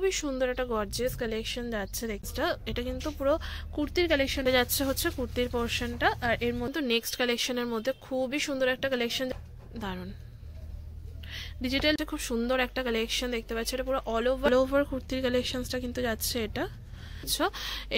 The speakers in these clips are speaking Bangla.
খুবই সুন্দর একটা গর্জিয়াস কালেকশন যাচ্ছে দেখতে। এটা কিন্তু পুরো কুর্তির কালেকশনে যাচ্ছে, হচ্ছে কুর্তির পোর্শনটা। আর এর মধ্যে নেক্সট কালেকশনের মধ্যে খুবই সুন্দর একটা কালেকশন, দারুন ডিজিটাল, খুব সুন্দর একটা কালেকশন দেখতে পাচ্ছি। এটা পুরো অল ওভার কুর্তির কালেকশনসটা কিন্তু যাচ্ছে এটা।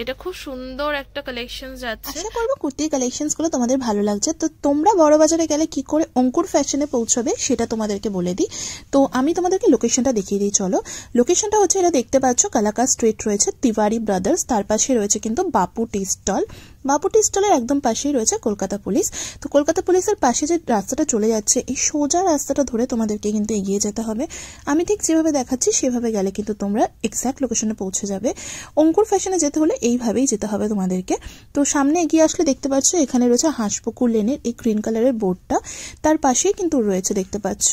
এটা খুব সুন্দর একটা কালেকশন যাচ্ছে। আশা করব কুর্তির কালেকশনস গুলো তোমাদের ভালো লাগছে। তো তোমরা বড় বাজারে গেলে কি করে অঙ্কুর ফ্যাশনে পৌঁছবে সেটা তোমাদেরকে বলে দিই। তো আমি তোমাদেরকে লোকেশনটা দেখিয়ে দিই, চলো। লোকেশনটা হচ্ছে, এটা দেখতে পাচ্ছ কালাকা স্ট্রিট রয়েছে তিওয়ারি ব্রাদার্স, তার পাশে রয়েছে কিন্তু বাপু টি স্টল। বাপু টি স্টলের একদম পাশেই রয়েছে কলকাতা পুলিশ। তো কলকাতা পুলিশের পাশে যে রাস্তাটা চলে যাচ্ছে, এই সোজা রাস্তাটা ধরে তোমাদেরকে কিন্তু এগিয়ে যেতে হবে। আমি ঠিক যেভাবে দেখাচ্ছি সেভাবে গেলে কিন্তু তোমরা এক্স্যাক্ট লোকেশনে পৌঁছে যাবে। অঙ্কুর ফ্যাশনে যেতে হলে এইভাবেই যেতে হবে তোমাদেরকে। তো সামনে এগিয়ে আসলে দেখতে পাচ্ছ এখানে রয়েছে হাঁসপুকুর লেনের এই গ্রিন কালারের বোর্ডটা, তার পাশেই কিন্তু রয়েছে দেখতে পাচ্ছ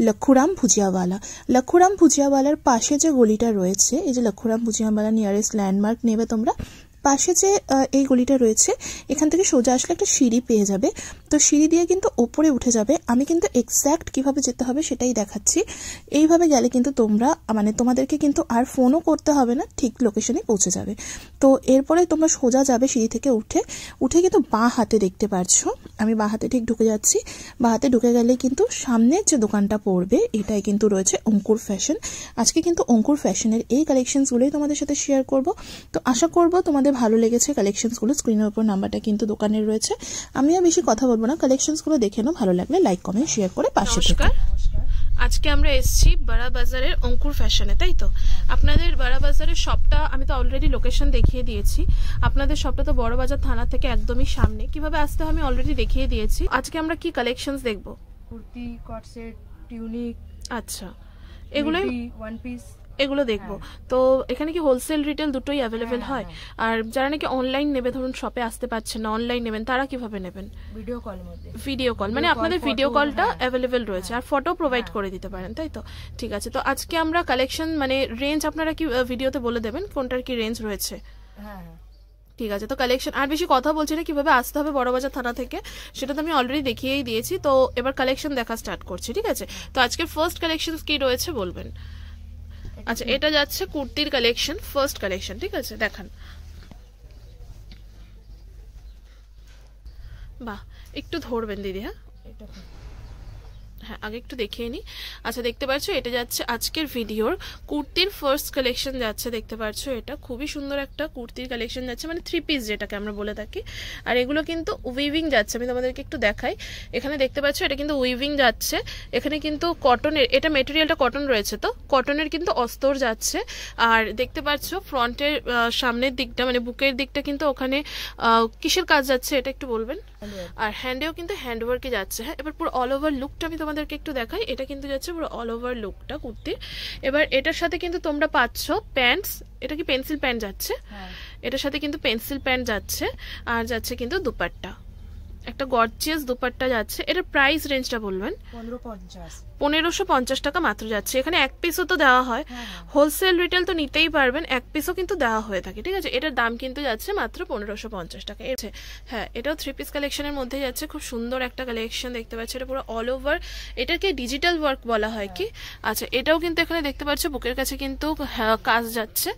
লক্ষুরাম ভুজিয়াওয়ালা। লক্ষুরাম ভুজিয়াওয়ালার পাশে যে গলিটা রয়েছে, এই যে লক্ষুরাম ভুজিয়াওয়ালা নিয়ারেস্ট ল্যান্ডমার্ক নেবে তোমরা। পাশে যে এই গলিটা রয়েছে, এখান থেকে সোজা আসলে একটা সিঁড়ি পেয়ে যাবে। তো সিঁড়ি দিয়ে কিন্তু ওপরে উঠে যাবে। আমি কিন্তু এক্স্যাক্ট কিভাবে যেতে হবে সেটাই দেখাচ্ছি। এইভাবে গেলে কিন্তু তোমরা মানে তোমাদেরকে কিন্তু আর ফোনও করতে হবে না, ঠিক লোকেশনে পৌঁছে যাবে। তো এরপরে তোমরা সোজা যাবে সিঁড়ি থেকে উঠে কিন্তু বাঁ হাতে দেখতে পাচ্ছ, আমি বাঁ হাতে ঠিক ঢুকে যাচ্ছি। বাঁ হাতে ঢুকে গেলে কিন্তু সামনের যে দোকানটা পড়বে এটাই কিন্তু রয়েছে অঙ্কুর ফ্যাশন। আজকে কিন্তু অঙ্কুর ফ্যাশনের এই কালেকশনসগুলোই তোমাদের সাথে শেয়ার করব। তো আশা করব তোমাদের ভালো লেগেছে কালেকশনসগুলো। স্ক্রিনের উপর নাম্বারটা কিন্তু দোকানের রয়েছে। আমিও বেশি কথা বলবো না, কালেকশনসগুলো দেখে নাও, ভালো লাগলে লাইক কমেন্ট শেয়ার করে পাশে থেকো। আজকে আমরা এসেছি বাড়া বাজারের অঙ্কুর ফ্যাশনে, তাই তো? আপনাদের বাড়া বাজারের শপটা আমি তো অলরেডি লোকেশন দেখিয়ে দিয়েছি। আপনাদের শপটা তো বড় বাজার থানা থেকে একদমই সামনে। কিভাবে আসতে হয় আমি অলরেডি দেখিয়ে দিয়েছি। আজকে আমরা কি কালেকশনস দেখব? কুর্তি, কট সেট, টিউনিক, আচ্ছা এগুলোই ওয়ান পিস, এগুলো দেখবো। তো এখানে কি হোলসেল রিটেল দুটোই অ্যাভেলেবেল হয়? আর যারা নাকি অনলাইন নেবে, ধরুন শপে আসতে পারছেন না, অনলাইন নেবেন, তারা কিভাবে নেবেন? ভিডিও কল মধ্যে। ভিডিও কল মানে আপনাদের ভিডিও কলটা অ্যাভেলেবেল রয়েছে, আর ফটো প্রোভাইড করে দিতে পারেন, তাই তো? ঠিক আছে। তো আজকে আমরা কালেকশন মানে রেঞ্জ আপনারা কি ভিডিওতে বলে দেবেন কোনটার কি রেঞ্জ রয়েছে? হ্যাঁ ঠিক আছে। তো কালেকশন আর বেশি কথা বলছি না, কিভাবে আসতে হবে বড়বাজার থানা থেকে সেটা তো আমি অলরেডি দেখিয়েই দিয়েছি। তো এবার কালেকশন দেখা স্টার্ট করছি, ঠিক আছে? তো আজকের ফার্স্ট কালেকশন কি রয়েছে বলবেন? আচ্ছা এটা যাচ্ছে কুর্তির কালেকশন, ফার্স্ট কালেকশন, ঠিক আছে? দেখান। বাহ, একটু ধরবেন দিদি। হ্যাঁ আগে একটু দেখিয়ে নিই। আচ্ছা দেখতে পাচ্ছ এটা যাচ্ছে আজকের ভিডিওর কুর্তির ফার্স্ট কালেকশন যাচ্ছে, দেখতে পাচ্ছ এটা খুবই সুন্দর একটা কুর্তির কালেকশন যাচ্ছে, মানে 3 পিস যেটাকে আমরা বলে থাকি। আর এগুলো কিন্তু উইভিং যাচ্ছে, আমি তোমাদেরকে একটু দেখাই। এখানে দেখতে পাচ্ছ এটা কিন্তু উইভিং যাচ্ছে। এখানে কিন্তু কটনের, এটা মেটেরিয়ালটা কটন রয়েছে, তো কটনের কিন্তু অস্তর যাচ্ছে। আর দেখতে পাচ্ছ ফ্রন্টের সামনের দিকটা মানে বুকের দিকটা কিন্তু ওখানে কিসের কাজ যাচ্ছে এটা একটু বলবেন? আর হ্যান্ডেও কিন্তু হ্যান্ডওয়ার্কে যাচ্ছে। হ্যাঁ এবার পুরো অল ওভার লুকটা আমি তোমাদেরকে একটু দেখাই। এটা কিন্তু যাচ্ছে পুরো অল ওভার লুকটা কুর্তির। এবার এটার সাথে কিন্তু তোমরা পাচ্ছ প্যান্টস। এটা কি পেন্সিল প্যান্ট যাচ্ছে? এটার সাথে কিন্তু পেন্সিল প্যান্ট যাচ্ছে, আর যাচ্ছে কিন্তু দুপাট্টা, একটা গর্জিয়াস দুপাট্টা যাচ্ছে। এটার প্রাইস রেঞ্জটা বলবেন? 1550 টাকা মাত্র যাচ্ছে। এখানে এক পিসও তো দেওয়া হয়, হোলসেল রিটেল তো নিতেই পারবেন, এক পিসও কিন্তু দেওয়া হয়ে থাকে, ঠিক আছে? এটার দাম কিন্তু যাচ্ছে মাত্র 1550 টাকা। হ্যাঁ এটাও 3 পিস কালেকশনের মধ্যে যাচ্ছে, খুব সুন্দর একটা কালেকশন দেখতে পাচ্ছ। এটা পুরো অল ওভার, এটাকে ডিজিটাল ওয়ার্ক বলা হয় কি? আচ্ছা এটাও কিন্তু এখানে দেখতে পাচ্ছ বুকের কাছে কিন্তু কাজ যাচ্ছে।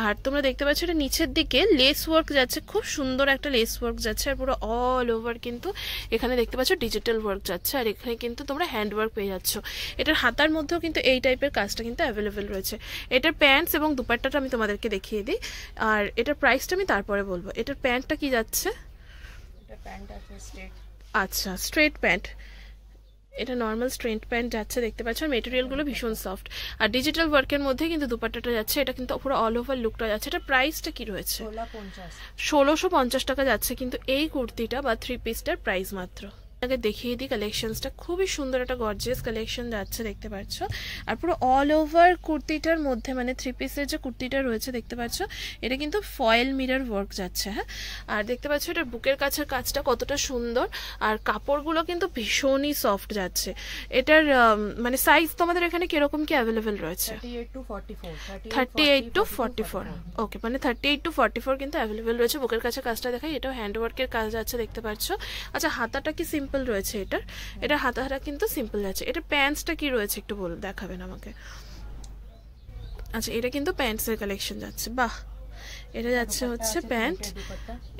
আর তোমরা দেখতে পাচ্ছ এটা নিচের দিকে লেস ওয়ার্ক যাচ্ছে, খুব সুন্দর একটা লেস ওয়ার্ক যাচ্ছে। আর পুরো অল ওভার কিন্তু এখানে দেখতে পাচ্ছ ডিজিটাল ওয়ার্ক যাচ্ছে। আর এখানে কিন্তু তোমরা হ্যান্ড ওয়ার্ক পেয়ে যাচ্ছ। এটার হাতার মধ্যেও কিন্তু এই টাইপের কাজটা কিন্তু অ্যাভেলেবেল রয়েছে। এটার প্যান্টস এবং দুপাট্টাটা আমি তোমাদেরকে দেখিয়ে দিই, আর এটার প্রাইসটা আমি তারপরে বলবো। এটার প্যান্টটা কি যাচ্ছে? এটা প্যান্ট আছে স্ট্রেট। আচ্ছা স্ট্রেট প্যান্ট, এটা নর্মাল স্ট্রেট প্যান্ট যাচ্ছে, দেখতে পাচ্ছ। আর মেটেরিয়ালগুলো ভীষণ সফট, আর ডিজিটাল ওয়ার্কের মধ্যে কিন্তু দুপাট্টাটা যাচ্ছে। এটা কিন্তু পুরো অল ওভার লুকটা যাচ্ছে। এটা প্রাইসটা কি রয়েছে? 1650 টাকা যাচ্ছে কিন্তু এই কুর্তিটা বা 3 পিসটার প্রাইস মাত্র। আগে দেখিয়ে দিই কালেকশনসটা, খুবই সুন্দর একটা গর্জিয়াস কালেকশন যাচ্ছে, দেখতে পাচ্ছ। আর পুরো অল ওভার কুর্তিটার মধ্যে মানে 3 পিসের যে কুর্তিটা রয়েছে দেখতে পাচ্ছ, এটা কিন্তু ফয়েল মিরর ওয়ার্ক যাচ্ছে। হ্যাঁ আর দেখতে পাচ্ছ এটার বুকের কাছের কাজটা কতটা সুন্দর, আর কাপড়গুলো কিন্তু ভীষণই সফট যাচ্ছে। এটার মানে সাইজ তোমাদের এখানে কিরকম কি অ্যাভেলেবেল রয়েছে? 38 to 44। ওকে, মানে 38 to 44 কিন্তু অ্যাভেলেবেল রয়েছে। বুকের কাছে কাজটা দেখাই, এটাও হ্যান্ড ওয়ার্কের কাজ যাচ্ছে, দেখতে পাচ্ছ। আচ্ছা হাতাটা কি সিম্পল রয়েছে? এটার হাতাটা কিন্তু সিম্পল আছে। এটা প্যান্টসটা কি রয়েছে একটু দেখাবেন আমাকে? আচ্ছা এটা কিন্তু প্যান্টসের কালেকশন যাচ্ছে, বাহ এটা যাচ্ছে হচ্ছে প্যান্ট,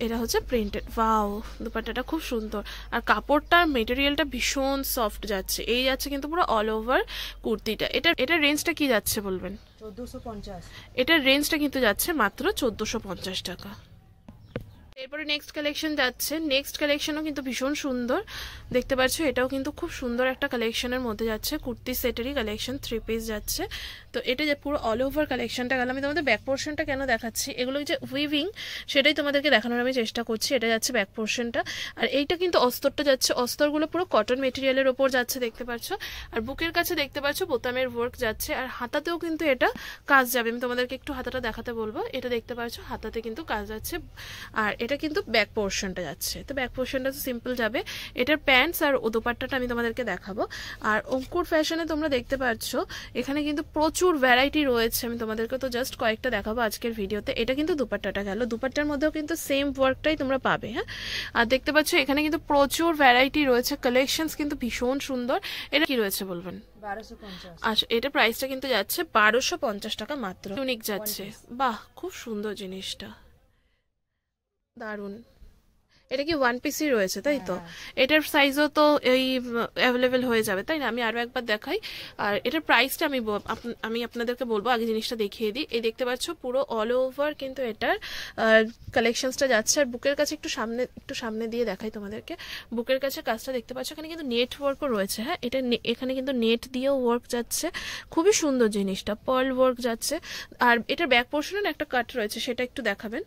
এটা হচ্ছে প্রিন্টেড। ওয়াও দুপাট্টাটা খুব সুন্দর, আর কাপড়টার মেটেরিয়ালটা ভীষণ সফট যাচ্ছে। এই যাচ্ছে কিন্তু পুরো অল ওভার কুর্তিটা। এটার রেঞ্জটা কি যাচ্ছে বলবেন? 1450। এটার রেঞ্জটা কিন্তু যাচ্ছে মাত্র 1450 টাকা। এরপরে নেক্সট কালেকশন যাচ্ছে, নেক্সট কালেকশনও কিন্তু ভীষণ সুন্দর দেখতে পাচ্ছ, এটাও কিন্তু খুব সুন্দর একটা কালেকশনের মধ্যে যাচ্ছে, কুর্তি সেটেরই কালেকশন, 3 পিস যাচ্ছে। তো এটা যে পুরো অল ওভার কালেকশনটা গেল। আমি তোমাদের ব্যাক পোর্শনটা কেন দেখাচ্ছি, এগুলো যে উইভিং সেটাই তোমাদেরকে দেখানোর আমি চেষ্টা করছি। এটা যাচ্ছে ব্যাক পোর্শনটা, আর এইটা কিন্তু অস্তরটা যাচ্ছে, অস্তরগুলো পুরো কটন মেটেরিয়ালের ওপর যাচ্ছে দেখতে পাচ্ছ। আর বুকের কাছে দেখতে পাচ্ছ বোতামের ওয়ার্ক যাচ্ছে, আর হাতাতেও কিন্তু এটা কাজ যাবে। আমি তোমাদেরকে একটু হাতাটা দেখাতে বলবো, এটা দেখতে পাচ্ছ হাতাতে কিন্তু কাজ যাচ্ছে। আর এটা কিন্তু ব্যাক পোর্শনটা যাচ্ছে, তো ব্যাক পোর্শনটা তো সিম্পল যাবে। এটার প্যান্টস আর দোপাট্টাটা আমি তোমাদেরকে দেখাবো। আর অঙ্কুর ফ্যাশনে তোমরা দেখতে পাচ্ছ এখানে কিন্তু প্রচুর ভ্যারাইটি রয়েছে, আমি তোমাদেরকে তো জাস্ট কয়েকটা দেখাবো আজকের ভিডিওতে। এটা কিন্তু দুপাট্টাটা গেল, দুপাট্টার মধ্যেও কিন্তু সেম ওয়ার্কটাই তোমরা পাবে। হ্যাঁ, আর দেখতে পাচ্ছ এখানে কিন্তু প্রচুর ভ্যারাইটি রয়েছে, কালেকশনস কিন্তু ভীষণ সুন্দর। এটা কি রয়েছে বলবেন? 1250। আচ্ছা এটা প্রাইসটা কিন্তু যাচ্ছে 1250 টাকা মাত্র। ইউনিক যাচ্ছে, বাহ খুব সুন্দর জিনিসটা, দারুন। এটা কি ওয়ান পিসই রয়েছে তাই তো? এটার সাইজও তো এই অ্যাভেলেবেল হয়ে যাবে তাই না? আমি আরো একবার দেখাই। আর এটার প্রাইসটা আমি আপনাদেরকে বলবো, আগে জিনিসটা দেখিয়ে দিই। এই দেখতে পাচ্ছ পুরো অল ওভার কিন্তু এটার কালেকশনসটা যাচ্ছে। আর বুকের কাছে একটু সামনে দিয়ে দেখাই তোমাদেরকে। বুকের কাছে কাজটা দেখতে পাচ্ছ, এখানে কিন্তু নেট ওয়ার্কও রয়েছে। হ্যাঁ, এটা এখানে কিন্তু নেট দিয়েও ওয়ার্ক যাচ্ছে, খুবই সুন্দর জিনিসটা, পার্ল ওয়ার্ক যাচ্ছে। আর এটার ব্যাক পোর্শনের একটা কাট রয়েছে, সেটা একটু দেখাবেন।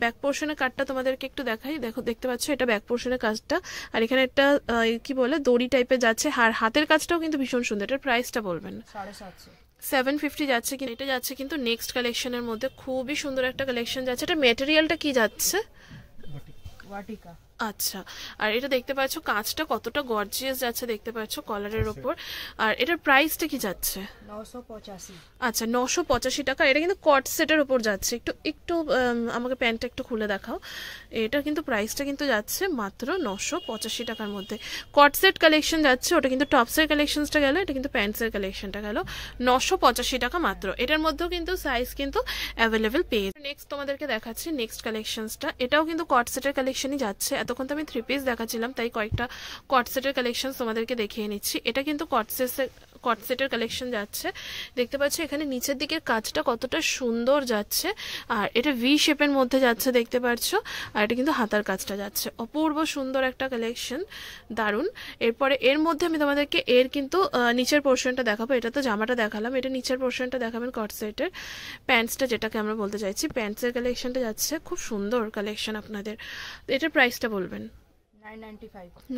ব্যাক পোর্শনের কাটটা তোমাদেরকে একটু দেখাই। দেখতে পাচ্ছ এটা ব্যাক পোর্শনের কাজটা, আর এখানে একটা কি বলে দড়ি টাইপের যাচ্ছে। আর হাতের কাজটাও কিন্তু ভীষণ সুন্দর। এটার প্রাইসটা বলবেন? 750 যাচ্ছে। কিন্তু এটা যাচ্ছে কিন্তু নেক্সট কালেকশনের মধ্যে, খুবই সুন্দর একটা কালেকশন যাচ্ছে। এটা মেটেরিয়ালটা কি যাচ্ছে? বাটিকা। আচ্ছা, আর এটা দেখতে পাচ্ছ কাঁচটা কতটা গর্জিয়াস যাচ্ছে দেখতে পাচ্ছ কলারের ওপর। আর এটার প্রাইসটা কি যাচ্ছে? 985। আচ্ছা 985 টাকা। এটা কিন্তু কট সেটের ওপর যাচ্ছে। একটু আমাকে প্যান্টটা একটু খুলে দেখাও। এটা কিন্তু প্রাইসটা কিন্তু যাচ্ছে মাত্র 985 টাকার মধ্যে। কট সেট কালেকশন যাচ্ছে, ওটা কিন্তু টপসের কালেকশনসটা গেল, এটা কিন্তু প্যান্টসের কালেকশনটা গেল। 985 টাকা মাত্র। এটার মধ্যেও কিন্তু সাইজ কিন্তু অ্যাভেলেবেল পেয়ে। নেক্সট তোমাদেরকে দেখাচ্ছি নেক্সট কালেকশনসটা। এটাও কিন্তু কট সেটের কালেকশনই যাচ্ছে। এতক্ষণ তো আমি 3 পিস দেখাচ্ছিলাম, তাই কয়েকটা কট সেটের কালেকশন তোমাদেরকে দেখিয়ে নিচ্ছি। এটা কিন্তু কট সেটের কালেকশন যাচ্ছে, দেখতে পাচ্ছ এখানে নিচের দিকের কাজটা কতটা সুন্দর যাচ্ছে। আর এটা ভি শেপের মধ্যে যাচ্ছে দেখতে পাচ্ছ। আর এটা কিন্তু হাতার কাজটা যাচ্ছে, অপূর্ব সুন্দর একটা কালেকশন, দারুন। এরপরে এর মধ্যে আমি তোমাদেরকে এর কিন্তু নিচের পোর্শনটা দেখাবো। এটা তো জামাটা দেখালাম, এটা নিচের পোর্শনটা দেখাবেন কট সেটের। প্যান্টসটা যেটাকে আমরা বলতে চাইছি, প্যান্টসের কালেকশনটা যাচ্ছে, খুব সুন্দর কালেকশন আপনাদের। এটার প্রাইসটা বলবেন?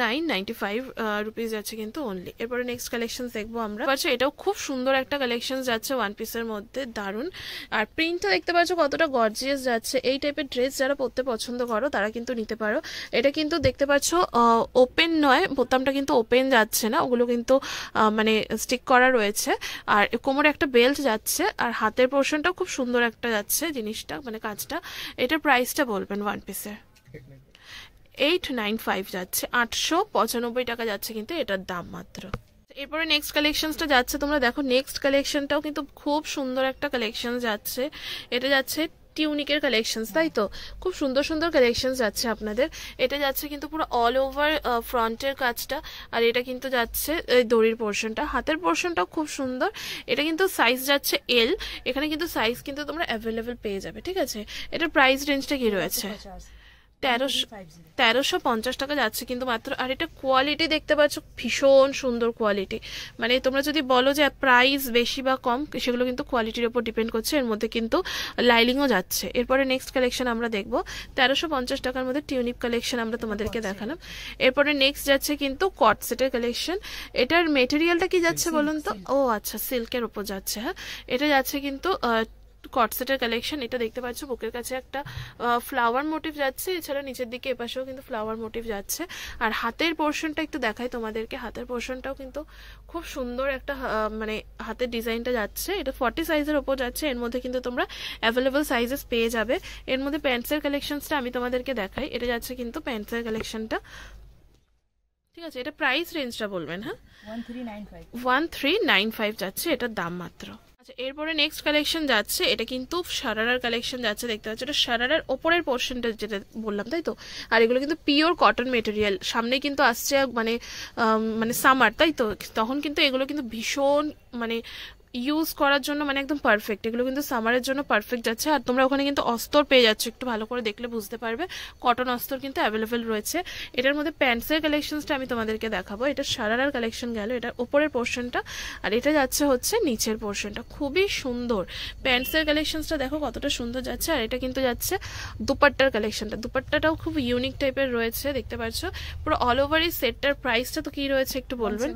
995 রুপিস যাচ্ছে কিন্তু অনলি। এরপরে নেক্সট কালেকশন দেখবো আমরা। পাচ্ছ এটাও খুব সুন্দর একটা কালেকশন যাচ্ছে ওয়ান পিসের মধ্যে, দারুন। আর প্রিন্টটা দেখতে পাচ্ছ কতটা গর্জিয়াস যাচ্ছে। এই টাইপের ড্রেস যারা পরতে পছন্দ করো তারা কিন্তু নিতে পারো। এটা কিন্তু দেখতে পাচ্ছ ওপেন নয়, বোতামটা কিন্তু ওপেন যাচ্ছে না, ওগুলো কিন্তু মানে স্টিক করা রয়েছে। আর কোমরে একটা বেল্ট যাচ্ছে, আর হাতের পোর্শনটাও খুব সুন্দর একটা যাচ্ছে জিনিসটা, মানে কাজটা। এটার প্রাইসটা বলবেন ওয়ান পিসের? 895 যাচ্ছে, 895 টাকা যাচ্ছে কিন্তু এটার দাম মাত্র। এরপরে নেক্সট কালেকশনসটা যাচ্ছে, তোমরা দেখো নেক্সট কালেকশনটাও কিন্তু খুব সুন্দর একটা কালেকশন যাচ্ছে। এটা যাচ্ছে টিউনিকের কালেকশনস, তাই তো? খুব সুন্দর সুন্দর কালেকশনস যাচ্ছে আপনাদের। এটা যাচ্ছে কিন্তু পুরো অল ওভার ফ্রন্টের কাজটা, আর এটা কিন্তু যাচ্ছে দড়ির পোর্শনটা। হাতের পোর্শনটাও খুব সুন্দর। এটা কিন্তু সাইজ যাচ্ছে এল। এখানে কিন্তু সাইজ কিন্তু তোমরা অ্যাভেলেবেল পেয়ে যাবে, ঠিক আছে? এটার প্রাইস রেঞ্জটা কি রয়েছে? 1350 টাকা যাচ্ছে কিন্তু মাত্র। আর এটা কোয়ালিটি দেখতে পাচ্ছ, ভীষণ সুন্দর কোয়ালিটি। মানে তোমরা যদি বলো যে প্রাইস বেশি বা কম, সেগুলো কিন্তু কোয়ালিটির উপর ডিপেন্ড করছে। এর মধ্যে কিন্তু লাইলিংও যাচ্ছে। এরপরে নেক্সট কালেকশন আমরা দেখবো, 1350 টাকার মধ্যে টিউনিক কালেকশন আমরা তোমাদেরকে দেখালাম। এরপরে নেক্সট যাচ্ছে কিন্তু কট সেটের কালেকশন। এটার মেটেরিয়ালটা কি যাচ্ছে বলুন তো? ও আচ্ছা, সিল্কের উপর যাচ্ছে। হ্যাঁ, এটা যাচ্ছে কিন্তু কট সেটের কালেকশন। এটা দেখতে পাচ্ছ বুকের কাছে একটা ফ্লাওয়ার মোটিভ যাচ্ছে, এছাড়া নিচের দিকে এপাশেও কিন্তু ফ্লাওয়ার মোটিভ যাচ্ছে। আর হাতের পোর্শনটা একটু দেখাই তোমাদেরকে। হাতের পোর্শনটাও কিন্তু খুব সুন্দর একটা মানে হাতের ডিজাইনটা যাচ্ছে। এটা 40 সাইজের ওপর যাচ্ছে। এর মধ্যে কিন্তু তোমরা অ্যাভেলেবল সাইজেস পেয়ে যাবে। এর মধ্যে প্যান্টসের কালেকশনসটা আমি তোমাদেরকে দেখাই। এটা যাচ্ছে কিন্তু প্যান্টসের কালেকশনটা, ঠিক আছে? এটা প্রাইস রেঞ্জটা বলবেন? হ্যাঁ, 1395 1395 যাচ্ছে এটার দাম মাত্র। আচ্ছা এরপরে নেক্সট কালেকশন যাচ্ছে, এটা কিন্তু সারারার কালেকশন যাচ্ছে, দেখতে পাচ্ছ এটা সারারার ওপরের পোর্শনটা যেটা বললাম, তাই তো। আর এগুলো কিন্তু পিওর কটন মেটেরিয়াল, সামনে কিন্তু আসছে মানে মানে সামার, তাই তো, তখন কিন্তু এগুলো কিন্তু ভীষণ মানে ইউজ করার জন্য মানে একদম পারফেক্ট, এগুলো কিন্তু সামারের জন্য পারফেক্ট যাচ্ছে। আর তোমরা ওখানে কিন্তু অস্তর পেয়ে যাচ্ছ, একটু ভালো করে দেখলে বুঝতে পারবে, কটন অস্তর কিন্তু অ্যাভেলেবেল রয়েছে। এটার মধ্যে প্যান্টসের কালেকশনসটা আমি তোমাদেরকে দেখাবো। এটা সারারার কালেকশন গেল, এটার উপরের পোর্শনটা, আর এটা যাচ্ছে হচ্ছে নিচের পোর্শনটা, খুবই সুন্দর। প্যান্টসের কালেকশনসটা দেখো কতটা সুন্দর যাচ্ছে। আর এটা কিন্তু যাচ্ছে দুপাট্টার কালেকশনটা, দুপাট্টাটাও খুব ইউনিক টাইপের রয়েছে, দেখতে পাচ্ছ পুরো অল ওভার এই সেটটার প্রাইসটা তো কি রয়েছে একটু বলবেন?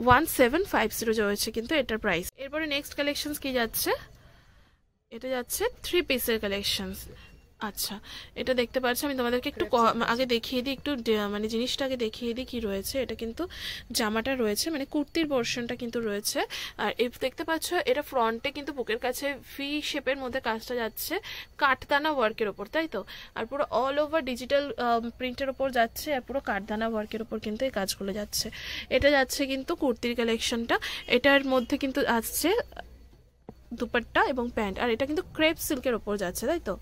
1750 রয়েছে কিন্তু এটার প্রাইস। এরপরে নেক্সট কালেকশনস কি যাচ্ছে, এটা যাচ্ছে 3 পিসের কালেকশনস। আচ্ছা এটা দেখতে পাচ্ছ, আমি তোমাদেরকে একটু আগে দেখিয়ে দিই, একটু মানে জিনিসটা আগে দেখিয়ে দিই কি রয়েছে। এটা কিন্তু জামাটা রয়েছে, মানে কুর্তির পোর্শনটা কিন্তু রয়েছে। আর দেখতে পাচ্ছ এটা ফ্রন্টে কিন্তু বুকের কাছে ভি শেপের মধ্যে কাজটা যাচ্ছে কাঠদানা ওয়ার্কের ওপর, তাই তো। আর পুরো অল ওভার ডিজিটাল প্রিন্টের ওপর যাচ্ছে, আর পুরো কাঠদানা ওয়ার্কের ওপর কিন্তু এই কাজগুলো যাচ্ছে। এটা যাচ্ছে কিন্তু কুর্তির কালেকশনটা, এটার মধ্যে কিন্তু আসছে দুপাট্টা এবং প্যান্ট। আর এটা কিন্তু ক্রেপ সিল্কের ওপর যাচ্ছে, তাই তো।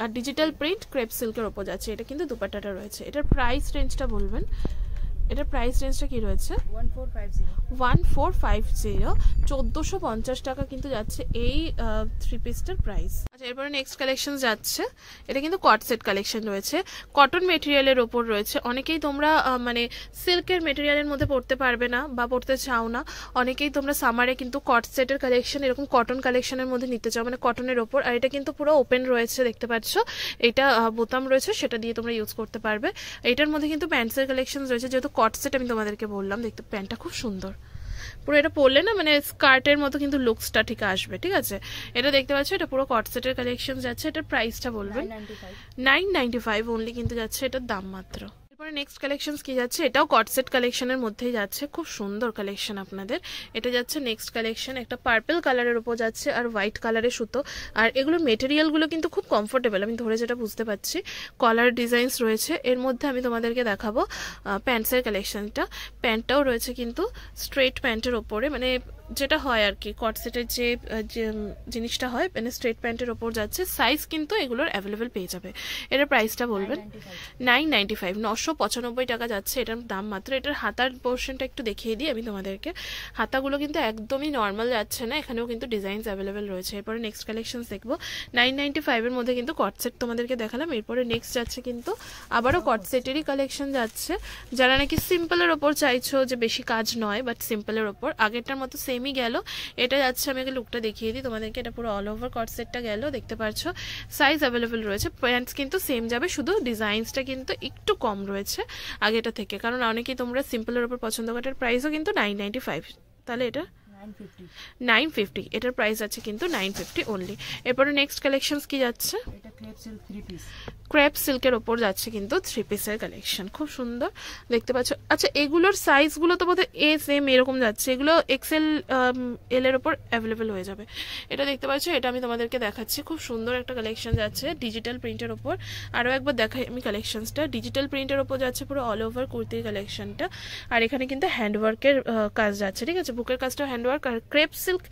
আর ডিজিটাল প্রিন্ট ক্রেপ সিল্কের ওপর যাচ্ছে। এটা কিন্তু দুপাট্টাটা রয়েছে। এটার প্রাইস রেঞ্জটা বলবেন? এটার প্রাইস রেঞ্জটা কি রয়েছে? 1450 1450 টাকা কিন্তু যাচ্ছে এই 3 পিসটার প্রাইস। আচ্ছা এরপরে নেক্সট কালেকশন যাচ্ছে, এটা কিন্তু কট সেট কালেকশন রয়েছে, কটন মেটেরিয়ালের ওপর রয়েছে। অনেকেই তোমরা মানে সিল্কের মেটেরিয়ালের মধ্যে পড়তে পারবে না বা পড়তে চাও না, অনেকেই তোমরা সামারে কিন্তু কট সেটের কালেকশন এরকম কটন কালেকশনের মধ্যে নিতে চাও, মানে কটনের ওপর। আর এটা কিন্তু পুরো ওপেন রয়েছে, দেখতে পাচ্ছ এটা বোতাম রয়েছে, সেটা দিয়ে তোমরা ইউজ করতে পারবে। এটার মধ্যে কিন্তু প্যান্টসের কালেকশন রয়েছে, যেহেতু কট সেট আমি তোমাদেরকে বললাম, দেখতে প্যান্টটা খুব সুন্দর, পুরো এটা পরলে না মানে স্কার্টের মতো কিন্তু লুকসটা ঠিক আসবে, ঠিক আছে। এটা দেখতে পাচ্ছ এটা পুরো কট সেটের কালেকশন যাচ্ছে। এটার প্রাইসটা বলবেন? 995 অনলি কিন্তু যাচ্ছে এটার দাম মাত্র। এরপরে নেক্সট কালেকশন কি যাচ্ছে, এটাও কট সেট কালেকশনের মধ্যেই যাচ্ছে, খুব সুন্দর কালেকশন আপনাদের। এটা যাচ্ছে নেক্সট কালেকশন, একটা পার্পল কালারের উপর যাচ্ছে আর হোয়াইট কালারের সুতো। আর এগুলো মেটেরিয়ালগুলো কিন্তু খুব কমফোর্টেবল, আমি ধরে যেটা বুঝতে পারছি। কলার ডিজাইনস রয়েছে এর মধ্যে, আমি তোমাদেরকে দেখাবো প্যান্টসের কালেকশনটা। প্যান্টটাও রয়েছে কিন্তু স্ট্রেট প্যান্টের ওপরে, মানে যেটা হয় আর কি কট সেটের যে জিনিসটা হয়, মানে স্ট্রেট প্যান্টের ওপর যাচ্ছে। সাইজ কিন্তু এগুলোর অ্যাভেলেবেল পেয়ে যাবে। এটার প্রাইসটা বলবেন? 995 995 টাকা যাচ্ছে এটার দাম মাত্র। এটার হাতার পোর্শনটা একটু দেখিয়ে দিই আমি তোমাদেরকে। হাতাগুলো কিন্তু একদমই নর্মাল যাচ্ছে না, এখানেও কিন্তু ডিজাইনস অ্যাভেলেবেল রয়েছে। এরপরে নেক্সট কালেকশন দেখবো 995 এর মধ্যে কিন্তু কট সেট তোমাদেরকে দেখালাম। এরপরে নেক্সট যাচ্ছে কিন্তু আবারও কট সেটেরই কালেকশন যাচ্ছে, যারা নাকি সিম্পলের ওপর চাইছো, যে বেশি কাজ নয় বাট সিম্পলের ওপর। আগেরটার মতো সেমই গেল, এটা যাচ্ছে আমি আগে লুকটা দেখিয়ে দিই তোমাদেরকে। এটা পুরো অল ওভার কট সেটটা গেল, দেখতে পাচ্ছ সাইজ অ্যাভেলেবেল রয়েছে। প্যান্টস কিন্তু সেম যাবে, শুধু ডিজাইনসটা কিন্তু একটু কম রয়েছে আগেটা থেকে, কারণ অনেকেই তোমরা সিম্পলের ওপর পছন্দ করো। এটার প্রাইসও কিন্তু 995, তাহলে এটা 950 এটার প্রাইস আছে কিন্তু 950 অনলি। এরপরে নেক্সট কালেকশনস কি যাচ্ছে, ক্রেপ সিল্কের ওপর যাচ্ছে কিন্তু 3 পিসের কালেকশন, খুব সুন্দর দেখতে পাচ্ছ। আচ্ছা এগুলোর সাইজগুলো তো বোধহয় সেম এরকম যাচ্ছে, এগুলো এক্সেল এল এর ওপর অ্যাভেলেবেল হয়ে যাবে। এটা দেখতে পাচ্ছ, এটা আমি তোমাদেরকে দেখাচ্ছি, খুব সুন্দর একটা কালেকশন যাচ্ছে ডিজিটাল প্রিন্টের ওপর। আরও একবার দেখাই আমি কালেকশনসটা, ডিজিটাল প্রিন্টের ওপর যাচ্ছে পুরো অল ওভার কুর্তির কালেকশনটা। আর এখানে কিন্তু হ্যান্ডওয়ার্কের কাজ যাচ্ছে, ঠিক আছে, বুকের কাজটা হ্যান্ডওয়ার্ক। আর ক্রেপ সিল্ক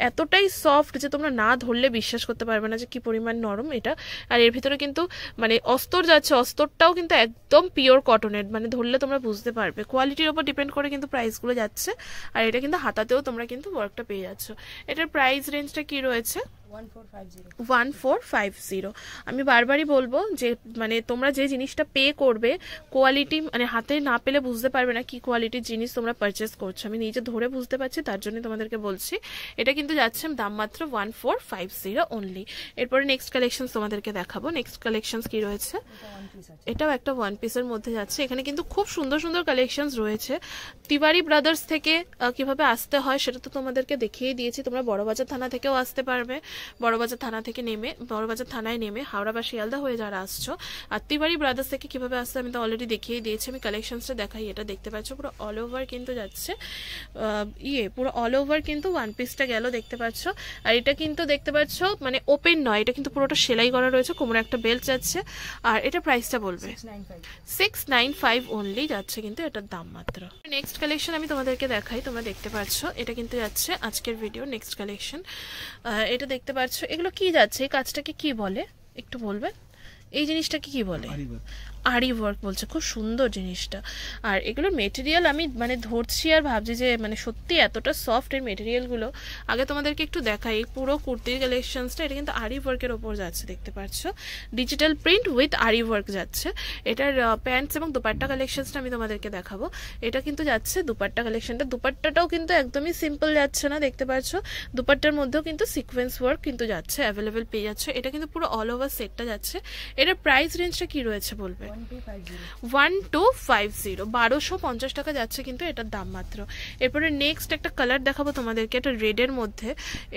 এতটাই সফট যে তোমরা না ধরলে বিশ্বাস করতে পারবে না যে কি পরিমাণ নরম এটা। আর এর ভিতরে কিন্তু মানে অস্তর যাচ্ছে, অস্তরটাও কিন্তু একদম পিওর কটনের, মানে ধরলে তোমরা বুঝতে পারবে। কোয়ালিটির উপর ডিপেন্ড করে কিন্তু প্রাইসগুলো যাচ্ছে। আর এটা কিন্তু হাতাতেও তোমরা কিন্তু ওয়ার্কটা পেয়ে যাচ্ছ। এটার প্রাইস রেঞ্জটা কি রয়েছে? 1450। আমি বারবারই বলবো যে মানে তোমরা যে জিনিসটা পে করবে, কোয়ালিটি মানে হাতে না পেলে বুঝতে পারবে না কি কোয়ালিটির জিনিস তোমরা পারচেস করছো। আমি নিজে ধরে বুঝতে পারছি, তার জন্য তোমাদেরকে বলছি। এটা কিন্তু যাচ্ছে দাম মাত্র 1450 অনলি। এরপরে নেক্সট কালেকশন তোমাদেরকে দেখাবো। নেক্সট কালেকশন কি রয়েছে, এটাও একটা ওয়ান পিসের মধ্যে যাচ্ছে। এখানে কিন্তু খুব সুন্দর সুন্দর কালেকশন রয়েছে। তিওয়ারি ব্রাদার্স থেকে কিভাবে আসতে হয় সেটা তো তোমাদেরকে দেখিয়ে দিয়েছি, তোমরা বড়বাজার থানা থেকেও আসতে পারবে, বড়বাজার থানা থেকে নেমে, বড়বাজার থানায় নেমে হাওড়া বা শিয়ালদা হয়ে যারা আসছো, আর তিওয়ারি ব্রাদার্স থেকে কিভাবে আসতে আমি তো অলরেডি দেখিয়ে দিয়েছি। আমি কালেকশনসটা দেখাই, এটা দেখতে পাচ্ছ পুরো অল ওভার কিন্তু যাচ্ছে, পুরো অল ওভার কিন্তু ওয়ান পিসটা গেল দেখতে পাচ্ছ। আর এটা কিন্তু দেখতে পাচ্ছ মানে ওপেন নয়, এটা কিন্তু পুরোটা সেলাই করা রয়েছে, কোমরে একটা বেল্ট যাচ্ছে। আর এটা প্রাইসটা বলবে 695 অনলি যাচ্ছে কিন্তু এটার দাম মাত্র। নেক্সট কালেকশন আমি তোমাদেরকে দেখাই, তোমরা দেখতে পাচ্ছ এটা কিন্তু যাচ্ছে আজকের ভিডিও নেক্সট কালেকশন। এটা দেখতে পাচ্ছ, এগুলো কি যাচ্ছে, এই কাজটাকে কি বলে একটু বলবে? এই জিনিসটাকে কি বলে? আরি ওয়ার্ক বলছে, খুব সুন্দর জিনিসটা। আর এগুলোর মেটেরিয়াল আমি মানে ধরছি আর ভাবছি যে মানে সত্যি এতটা সফট এই মেটেরিয়ালগুলো। আগে তোমাদেরকে একটু দেখাই পুরো কুর্তির কালেকশনসটা, এটা কিন্তু আরি ওয়ার্কের ওপর যাচ্ছে দেখতে পাচ্ছ, ডিজিটাল প্রিন্ট উইথ আরি ওয়ার্ক যাচ্ছে। এটার প্যান্টস এবং দুপাট্টা কালেকশনসটা আমি তোমাদেরকে দেখাবো। এটা কিন্তু যাচ্ছে দুপাট্টা কালেকশনটা, দুপাট্টাটাও কিন্তু একদমই সিম্পল যাচ্ছে না দেখতে পাচ্ছ, দুপাট্টার মধ্যেও কিন্তু সিকোয়েন্স ওয়ার্ক কিন্তু যাচ্ছে, অ্যাভেলেবেল পেয়ে যাচ্ছে। এটা কিন্তু পুরো অল ওভার সেটটা যাচ্ছে। এটার প্রাইস রেঞ্জটা কি রয়েছে বলবে? 1250, 1250 টাকা যাচ্ছে কিন্তু এটার দাম মাত্র। এরপরে নেক্সট একটা কালার দেখাবো তোমাদেরকে, এটা রেডের মধ্যে।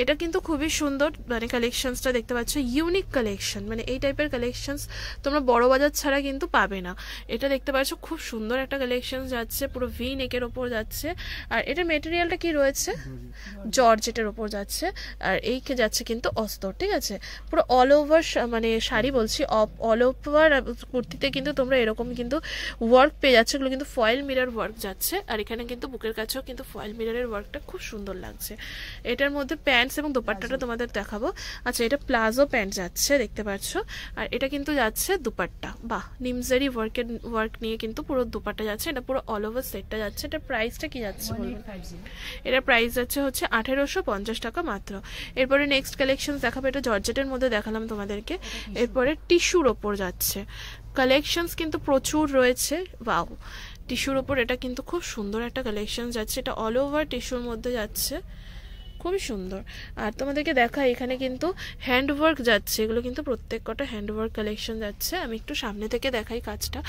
এটা কিন্তু খুবই সুন্দর মানে কালেকশনসটা দেখতে পাচ্ছ, ইউনিক কালেকশন, মানে এই টাইপের কালেকশনস তোমরা বড় বাজার ছাড়া কিন্তু পাবে না। এটা দেখতে পাচ্ছ খুব সুন্দর একটা কালেকশন যাচ্ছে, পুরো ভি নেকের ওপর যাচ্ছে। আর এটা মেটেরিয়ালটা কি রয়েছে? জর্জেটের ওপর যাচ্ছে। আর এই যাচ্ছে কিন্তু অস্তর, ঠিক আছে, পুরো অল ওভার মানে শাড়ি বলছি, অল ওভার কুর্তিতে কিন্তু তোমরা এরকম কিন্তু ওয়ার্ক পেয়ে যাচ্ছে, এগুলো কিন্তু ফয়েল মিরর ওয়ার্ক যাচ্ছে। আর এখানে কিন্তু বুকের কাছেও কিন্তু ফয়েল মিররের ওয়ার্কটা খুব সুন্দর লাগছে। এটার মধ্যে প্যান্টস এবং দোপাট্টাটা তোমাদের দেখাবো। আচ্ছা, এটা প্লাজো প্যান্ট যাচ্ছে দেখতে পাচ্ছ। আর এটা কিন্তু যাচ্ছে দুপাট্টা, বাহ, নিমজারি ওয়ার্ক নিয়ে কিন্তু পুরো দুপাট্টা যাচ্ছে। এটা পুরো অল ওভার সেটটা যাচ্ছে। এটা প্রাইসটা কি যাচ্ছে? এটা প্রাইস যাচ্ছে হচ্ছে 1850 টাকা মাত্র। এরপরে নেক্সট কালেকশন দেখাবো, এটা জর্জেটের মধ্যে দেখালাম তোমাদেরকে। এরপরে টিস্যুর ওপর যাচ্ছে, কালেকশনস কিন্তু প্রচুর রয়েছে। ওয়াও, টিস্যুর ওপর এটা কিন্তু খুব সুন্দর একটা কালেকশন যাচ্ছে, এটা অল ওভার টিস্যুর মধ্যে যাচ্ছে, খুবই সুন্দর। আর তোমাদেরকে দেখাই এখানে কিন্তু হ্যান্ডওয়ার্ক যাচ্ছে, এগুলো কিন্তু প্রত্যেক কটা হ্যান্ডওয়ার্ক কালেকশন যাচ্ছে। আমি একটু সামনে থেকে দেখাই কাজটা।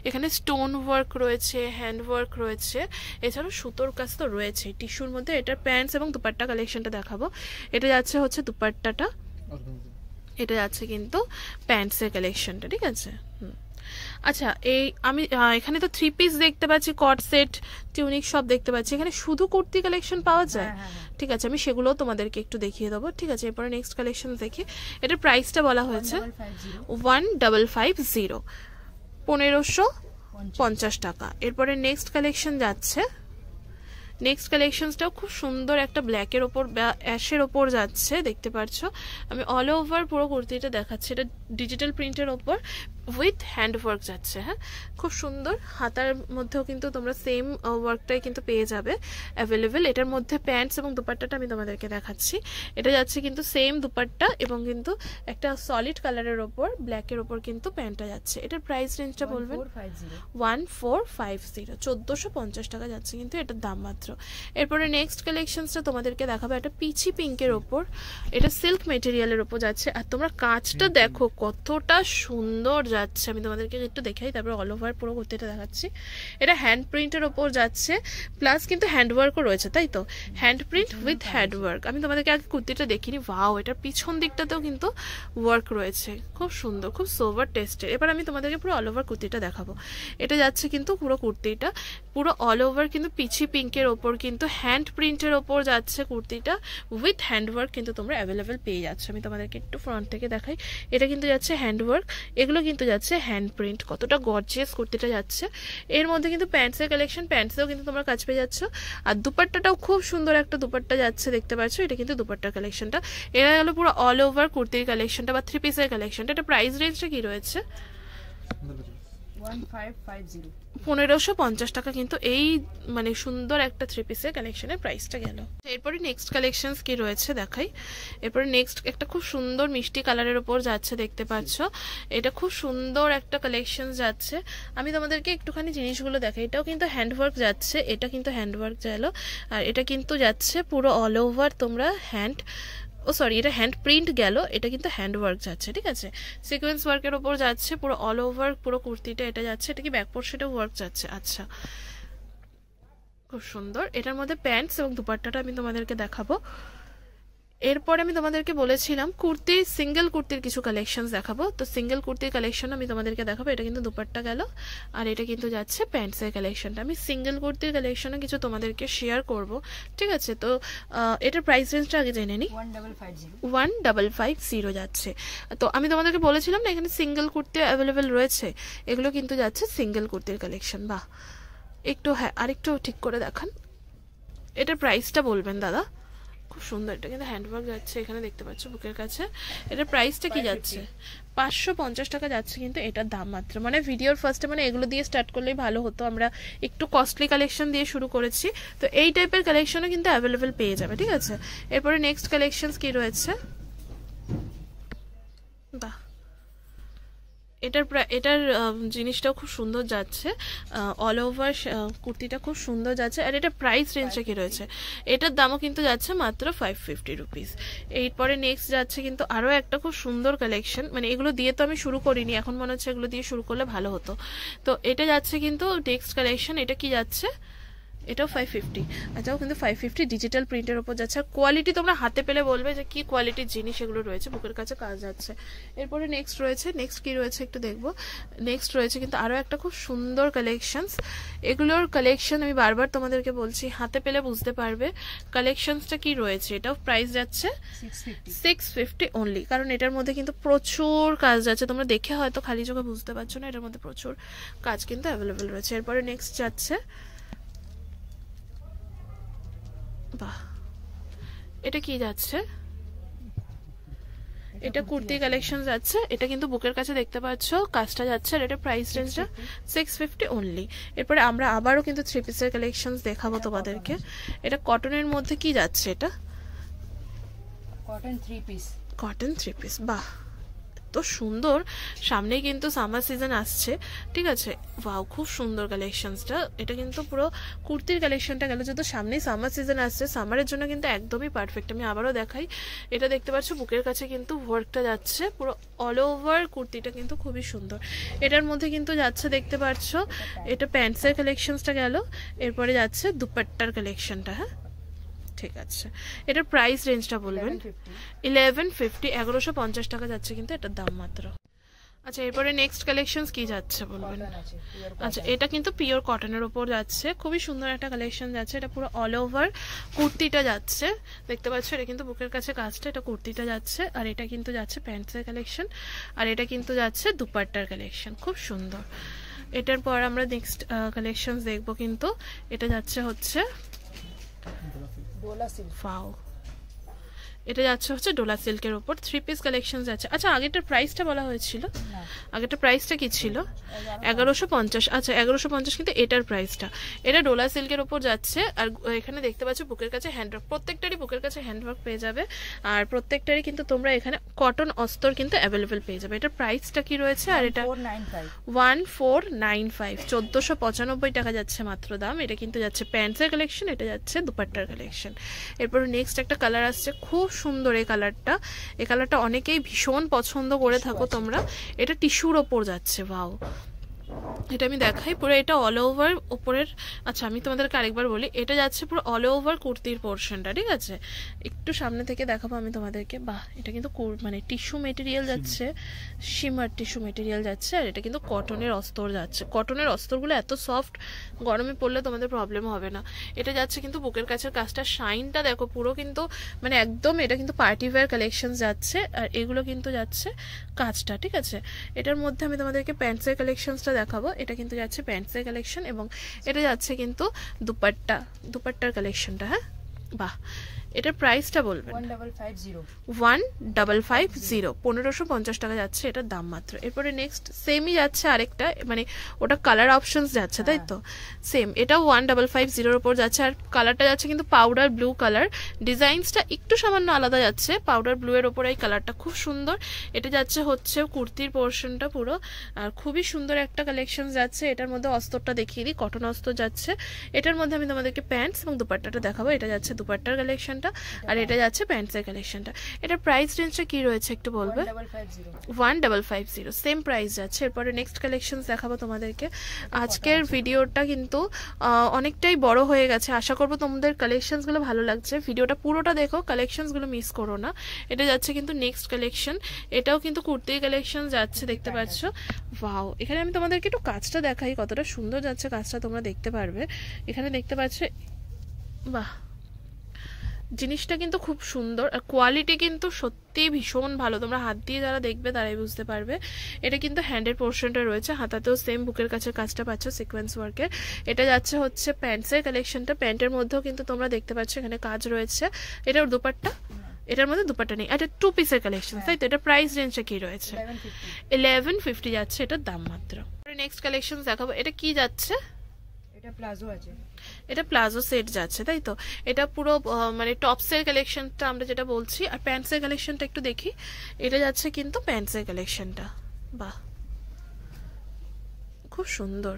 এখানে স্টোন ওয়ার্ক রয়েছে, হ্যান্ডওয়ার্ক রয়েছে, এছাড়াও সুতোর কাজ তো রয়েছে টিস্যুর মধ্যে। এটার প্যান্টস এবং দুপাট্টা কালেকশনটা দেখাবো। এটা যাচ্ছে হচ্ছে দুপাট্টাটা, এটা যাচ্ছে কিন্তু প্যান্টসের কালেকশনটা, ঠিক আছে। আচ্ছা, এই আমি এখানে তো 3 পিস দেখতে পাচ্ছি, কট সেট, টিউনিক সব দেখতে পাচ্ছি। এখানে শুধু কুর্তি কালেকশন পাওয়া যায়? ঠিক আছে, আমি সেগুলোও তোমাদেরকে একটু দেখিয়ে দেবো, ঠিক আছে। এরপরে নেক্সট কালেকশন দেখি। এটার প্রাইসটা বলা হয়েছে 1550, 1550 টাকা। এরপরে নেক্সট কালেকশন যাচ্ছে, নেক্সট কালেকশনসটাও খুব সুন্দর একটা ব্ল্যাকের ওপর বা অ্যাশের ওপর যাচ্ছে দেখতে পাচ্ছ। আমি অল ওভার পুরো কুর্তিটা দেখাচ্ছি, এটা ডিজিটাল প্রিন্টের ওপর উইথ হ্যান্ড ওয়ার্ক যাচ্ছে। হ্যাঁ, খুব সুন্দর। হাতার মধ্যেও কিন্তু তোমরা সেম ওয়ার্কটাই কিন্তু পেয়ে যাবে অ্যাভেলেবেল। এটার মধ্যে প্যান্টস এবং দুপাট্টাটা আমি তোমাদেরকে দেখাচ্ছি। এটা যাচ্ছে কিন্তু সেম দুপাট্টা এবং কিন্তু একটা সলিড কালারের ওপর ব্ল্যাকের ওপর কিন্তু প্যান্টটা যাচ্ছে। এটার প্রাইস রেঞ্জটা বলবেন? 1450, 1450 টাকা যাচ্ছে কিন্তু এটার দাম মাত্র। এরপরে নেক্সট কালেকশনসটা তোমাদেরকে দেখাবো, একটা পিচি পিঙ্কের ওপর, এটা সিল্ক মেটেরিয়ালের ওপর যাচ্ছে। আর তোমরা কাজটা দেখো কতটা সুন্দর যাচ্ছে, আমি তোমাদেরকে একটু দেখাই, তারপরে অল ওভার পুরো কুর্তিটা দেখাচ্ছি। এটা হ্যান্ড প্রিন্টের ওপর যাচ্ছে, প্লাস কিন্তু হ্যান্ডওয়ার্কও রয়েছে, তাই তো, হ্যান্ড প্রিন্ট উইথ হ্যান্ডওয়ার্ক। আমি তোমাদেরকে আগে কুর্তিটা দেখিনি, ওয়াও, এটার পিছন দিকটাতেও কিন্তু ওয়ার্ক রয়েছে, খুব সুন্দর, খুব সোভার টেস্টের। এবার আমি তোমাদেরকে পুরো অল ওভার কুর্তিটা দেখাবো। এটা যাচ্ছে কিন্তু পুরো কুর্তিটা পুরো অল ওভার কিন্তু পিচি পিঙ্কের ওপর কিন্তু হ্যান্ড প্রিন্টের ওপর যাচ্ছে কুর্তিটা উইথ হ্যান্ডওয়ার্ক কিন্তু তোমরা অ্যাভেলেবেল পেয়ে যাচ্ছ। আমি তোমাদেরকে একটু ফ্রন্ট থেকে দেখাই, এটা কিন্তু যাচ্ছে হ্যান্ডওয়ার্ক, এগুলো কিন্তু যাচ্ছে হ্যান্ড প্রিন্ট। কতটা গর্জিয়াস কুর্তিটা যাচ্ছে। এর মধ্যে কিন্তু প্যান্টসের কালেকশন, প্যান্টসেও কিন্তু তোমরা কাজ পেয়ে যাচ্ছ। আর দুপাট্টাটাও খুব সুন্দর একটা দুপাট্টা যাচ্ছে দেখতে পাচ্ছ, এটা কিন্তু দুপাট্টার কালেকশনটা। এরা হলো পুরো অল ওভার কুর্তির কালেকশনটা বা 3 পিসের কালেকশনটা। এটা প্রাইস রেঞ্জটা কি রয়েছে? 1550 টাকা কিন্তু এই মানে সুন্দর একটা 3 পিসের কালেকশনের প্রাইসটা গেল। এরপরে নেক্সট কালেকশন কি রয়েছে দেখাই। এরপরে নেক্সট একটা খুব সুন্দর মিষ্টি কালারের উপর যাচ্ছে দেখতে পাচ্ছ, এটা খুব সুন্দর একটা কালেকশন যাচ্ছে। আমি তোমাদেরকে একটুখানি জিনিসগুলো দেখাই। এটাও কিন্তু হ্যান্ডওয়ার্ক যাচ্ছে, এটা কিন্তু হ্যান্ডওয়ার্ক গেল। আর এটা কিন্তু যাচ্ছে পুরো অল ওভার তোমরা এটা হ্যান্ড প্রিন্ট গেল, এটা কিন্তু হ্যান্ড ওয়ার্ক যাচ্ছে, ঠিক আছে, সিকোয়েন্স ওয়ার্কের ওপর যাচ্ছে পুরো অল ওভার পুরো কুর্তিটা এটা যাচ্ছে। এটা কি ব্যাক পোর্শনেও ওয়ার্ক যাচ্ছে? আচ্ছা, খুব সুন্দর। এটার মধ্যে প্যান্টস এবং দুপাট্টাটা আমি তোমাদেরকে দেখাবো। এরপরে আমি তোমাদেরকে বলেছিলাম কুর্তির সিঙ্গেল কুর্তির কিছু কালেকশন দেখাবো, তো সিঙ্গেল কুর্তির কালেকশন আমি তোমাদেরকে দেখাবো। এটা কিন্তু দুপাট্টা গেল, আর এটা কিন্তু যাচ্ছে প্যান্টসের কালেকশনটা। আমি সিঙ্গেল কুর্তির কালেকশনে কিছু তোমাদেরকে শেয়ার করব, ঠিক আছে? তো এটার প্রাইস রেঞ্জটা আগে জেনে নিই। 1550 যাচ্ছে। তো আমি তোমাদেরকে বলেছিলাম না এখানে সিঙ্গেল কুর্তি অ্যাভেলেবেল রয়েছে, এগুলো কিন্তু যাচ্ছে সিঙ্গেল কুর্তির কালেকশন। বাহ, একটু হ্যাঁ আরেকটু ঠিক করে দেখান, এটার প্রাইসটা বলবেন দাদা। খুব সুন্দর, এটা কিন্তু হ্যান্ডওয়ার্ক যাচ্ছে, এখানে দেখতে পাচ্ছ বুকের কাছে। এটার প্রাইসটা কি যাচ্ছে? 550 টাকা যাচ্ছে কিন্তু এটার দাম মাত্র। মানে ভিডিওর ফার্স্টে মানে এগুলো দিয়ে স্টার্ট করলেই ভালো হতো, আমরা একটু কস্টলি কালেকশন দিয়ে শুরু করেছি, তো এই টাইপের কালেকশনও কিন্তু অ্যাভেলেবেল পেয়ে যাবে, ঠিক আছে? এরপরে নেক্সট কালেকশন কি রয়েছে? বাহ, এটার জিনিসটাও খুব সুন্দর যাচ্ছে, অল ওভার কুর্তিটা খুব সুন্দর যাচ্ছে। আর এটা প্রাইস রেঞ্জটা কি রয়েছে? এটার দামও কিন্তু যাচ্ছে মাত্র 550 রুপিস। এরপরে নেক্সট যাচ্ছে কিন্তু আরও একটা খুব সুন্দর কালেকশন, মানে এগুলো দিয়ে তো আমি শুরু করিনি, এখন মনে হচ্ছে এগুলো দিয়ে শুরু করলে ভালো হতো। তো এটা যাচ্ছে কিন্তু নেক্সট কালেকশন, এটা কি যাচ্ছে? এটাও 550। আচ্ছা, কিন্তু 550 ডিজিটাল প্রিন্টের ওপর যাচ্ছে। আর কোয়ালিটি তোমরা হাতে পেলে বলবে যে কি কোয়ালিটির জিনিস এগুলো রয়েছে, বুকের কাছে কাজ যাচ্ছে। এরপরে নেক্সট রয়েছে, নেক্সট কি রয়েছে একটু দেখবো। নেক্সট রয়েছে কিন্তু আরও একটা খুব সুন্দর কালেকশনস। এগুলোর কালেকশন আমি বারবার তোমাদেরকে বলছি, হাতে পেলে বুঝতে পারবে কালেকশনসটা কি রয়েছে। এটাও প্রাইস যাচ্ছে 650 অনলি, কারণ এটার মধ্যে কিন্তু প্রচুর কাজ যাচ্ছে, তোমরা দেখে হয়তো খালি চোখে বুঝতে পারছো না, এটার মধ্যে প্রচুর কাজ কিন্তু অ্যাভেলেবেল রয়েছে। এরপরে নেক্সট যাচ্ছে, বাহ, এটা কি যাচ্ছে? এটা কুর্তি কালেকশন যাচ্ছে, এটা কিন্তু বুকের কাছে দেখতে পাচ্ছ কাজটা যাচ্ছে, আর এটা প্রাইস রেঞ্জটা 650 অনলি। এরপরে আমরা আবারও কিন্তু থ্রি পিসের কালেকশন দেখাবো তোমাদেরকে। এটা কটনের মধ্যে কি যাচ্ছে? এটা কটন থ্রি পিস। বাহ, তো সুন্দর, সামনে কিন্তু সামার সিজন আসছে, ঠিক আছে? ওয়াও, খুব সুন্দর কালেকশনসটা। এটা কিন্তু পুরো কুর্তির কালেকশনটা গেল, যেহেতু সামনেই সামার সিজন আসছে, সামারের জন্য কিন্তু একদমই পারফেক্ট। আমি আবারও দেখাই, এটা দেখতে পাচ্ছ বুকের কাছে কিন্তু ওয়ার্কটা যাচ্ছে পুরো অল ওভার, কুর্তিটা কিন্তু খুবই সুন্দর। এটার মধ্যে কিন্তু যাচ্ছে দেখতে পাচ্ছ, এটা প্যান্টসের কালেকশনসটা গেল, এরপরে যাচ্ছে দুপাট্টার কালেকশনটা। হ্যাঁ, ঠিক আছে, এটার প্রাইস রেঞ্জটা বলবেন। 1150, 1150 টাকা যাচ্ছে কিন্তু এটার দাম মাত্র। আচ্ছা, এরপরে নেক্সট কালেকশনস কি যাচ্ছে বলবেন? আচ্ছা, এটা কিন্তু পিওর কটনের ওপর যাচ্ছে, খুবই সুন্দর একটা কালেকশন যাচ্ছে। এটা পুরো অল ওভার কুর্তিটা যাচ্ছে, দেখতে পাচ্ছ, এটা কিন্তু বুকের কাছে কাজটা, এটা কুর্তিটা যাচ্ছে, আর এটা কিন্তু যাচ্ছে প্যান্টসের কালেকশন, আর এটা কিন্তু যাচ্ছে দুপাট্টার কালেকশন, খুব সুন্দর। এটার পর আমরা নেক্সট কালেকশনস দেখবো, কিন্তু এটা যাচ্ছে হচ্ছে ফাও, এটা যাচ্ছে হচ্ছে ডোলা সিল্কের উপর থ্রি পিস কালেকশন যাচ্ছে। আচ্ছা, আগেরটার প্রাইসটা বলা হয়েছিল, আগেরটার প্রাইসটা কি ছিল? 1150। আচ্ছা, 1150 কিন্তু এটার প্রাইসটা। এটা ডোলা সিল্কের উপর যাচ্ছে, আর এখানে দেখতে পাচ্ছ বুকের কাছে হ্যান্ডওয়ার্ক, প্রত্যেকটারই বুকের কাছে হ্যান্ডওয়ার্ক পেয়ে যাবে, আর প্রত্যেকটারই কিন্তু তোমরা এখানে কটন অস্তর কিন্তু অ্যাভেলেবেল পেয়ে যাবে। এটার প্রাইসটা কি রয়েছে? আর এটা 1495, 1495 টাকা যাচ্ছে মাত্র দাম। এটা কিন্তু যাচ্ছে প্যান্টসের কালেকশন, এটা যাচ্ছে দুপাট্টার কালেকশন। এরপর নেক্সট একটা কালার আসছে, খুব সুন্দর এই কালারটা। এই কালারটা অনেকেই ভীষণ পছন্দ করে থাকো তোমরা। এটা টিস্যুর ওপর যাচ্ছে, ওয়াও, এটা আমি দেখাই পুরো, এটা অল ওভার ওপরের। আচ্ছা, আমি তোমাদেরকে আরেকবার বলি, এটা যাচ্ছে পুরো অল ওভার কুর্তির পোর্শনটা, ঠিক আছে? একটু সামনে থেকে দেখাবো আমি তোমাদেরকে। বাহ, এটা কিন্তু মানে টিস্যু মেটেরিয়াল যাচ্ছে, শিমার টিস্যু মেটেরিয়াল যাচ্ছে, আর এটা কিন্তু কটনের অস্তর যাচ্ছে। কটনের অস্তরগুলো এত সফট, গরমে পড়লে তোমাদের প্রবলেম হবে না। এটা যাচ্ছে কিন্তু বুকের কাছের কাজটা, শাইনটা দেখো পুরো, কিন্তু মানে একদম এটা কিন্তু পার্টি ওয়্যার কালেকশন যাচ্ছে, আর এগুলো কিন্তু যাচ্ছে কাজটা, ঠিক আছে? এটার মধ্যে আমি তোমাদেরকে প্যান্টসের কালেকশনসটা দেখাবো। এটা কিন্তু যাচ্ছে প্যান্টসের কালেকশন, এবং এটা যাচ্ছে কিন্তু দুপাট্টার কালেকশনটা। হ্যাঁ, বাহ, এটার প্রাইসটা বলবেন। 1550, 1550 টাকা যাচ্ছে এটার দাম মাত্র। এরপরে নেক্সট সেমই যাচ্ছে আরেকটা, মানে ওটা কালার অপশনস যাচ্ছে, তাই তো? সেম, এটাও 1550 ওপর যাচ্ছে, আর কালারটা যাচ্ছে কিন্তু পাউডার ব্লু কালার। ডিজাইনসটা একটু সামান্য আলাদা যাচ্ছে, পাউডার ব্লু এর ওপর এই কালারটা খুব সুন্দর। এটা যাচ্ছে হচ্ছে কুর্তির পোর্শনটা পুরো, আর খুবই সুন্দর একটা কালেকশন যাচ্ছে। এটার মধ্যে অস্তরটা দেখিয়ে দিই, কটন অস্তর যাচ্ছে। এটার মধ্যে আমি তোমাদেরকে প্যান্টস এবং দুপাট্টাটা দেখাবো। এটা যাচ্ছে দুপাট্টার কালেকশন, কালেকশনটা, আর এটা যাচ্ছে প্যান্টসের কালেকশনটা। এটার প্রাইস রেঞ্জটা কি রয়েছে একটু বলবে? 1550 সেম প্রাইস যাচ্ছে। এরপরে নেক্সট কালেকশন দেখাবো তোমাদেরকে। আজকের ভিডিওটা কিন্তু অনেকটাই বড় হয়ে গেছে, আশা করবো তোমাদের কালেকশনসগুলো ভালো লাগছে। ভিডিওটা পুরোটা দেখো, কালেকশনসগুলো মিস করো না। এটা যাচ্ছে কিন্তু নেক্সট কালেকশন, এটাও কিন্তু কুর্তির কালেকশন যাচ্ছে, দেখতে পাচ্ছ। ওয়াও, এখানে আমি তোমাদেরকে একটু কাজটা দেখাই, কতটা সুন্দর যাচ্ছে কাজটা তোমরা দেখতে পারবে। এখানে দেখতে পাচ্ছ, বাহ, জিনিসটা কিন্তু খুব সুন্দর, আর কোয়ালিটি কিন্তু সত্যি ভীষণ ভালো। তোমরা হাত দিয়ে যারা দেখবে তারাই বুঝতে পারবে। এটা কিন্তু হ্যান্ডের পোর্শনটা রয়েছে, হাতাতেও সেম বুকের কাছে কাজটা পাচ্ছ সিকোয়েন্স ওয়ার্কের। এটা যাচ্ছে হচ্ছে প্যান্টসের কালেকশনটা, প্যান্টের মধ্যেও কিন্তু তোমরা দেখতে পাচ্ছ এখানে কাজ রয়েছে। এটার দুপাট্টা, এটার মধ্যে দুপাট্টা নেই, এটা 2 পিসের কালেকশন, তাই তো? এটা প্রাইস রেঞ্জটা কি রয়েছে? 1150 যাচ্ছে এটার দাম মাত্র। নেক্সট কালেকশন দেখাবো, এটা কি যাচ্ছে? এটা প্লাজো আছে, এটা প্লাজো সেট যাচ্ছে, তাই তো? এটা পুরো মানে টপসের কালেকশনটা আমরা যেটা বলছি, আর প্যান্টসের কালেকশনটা একটু দেখি। এটা যাচ্ছে কিন্তু প্যান্টসের কালেকশনটা, বাহ, খুব সুন্দর।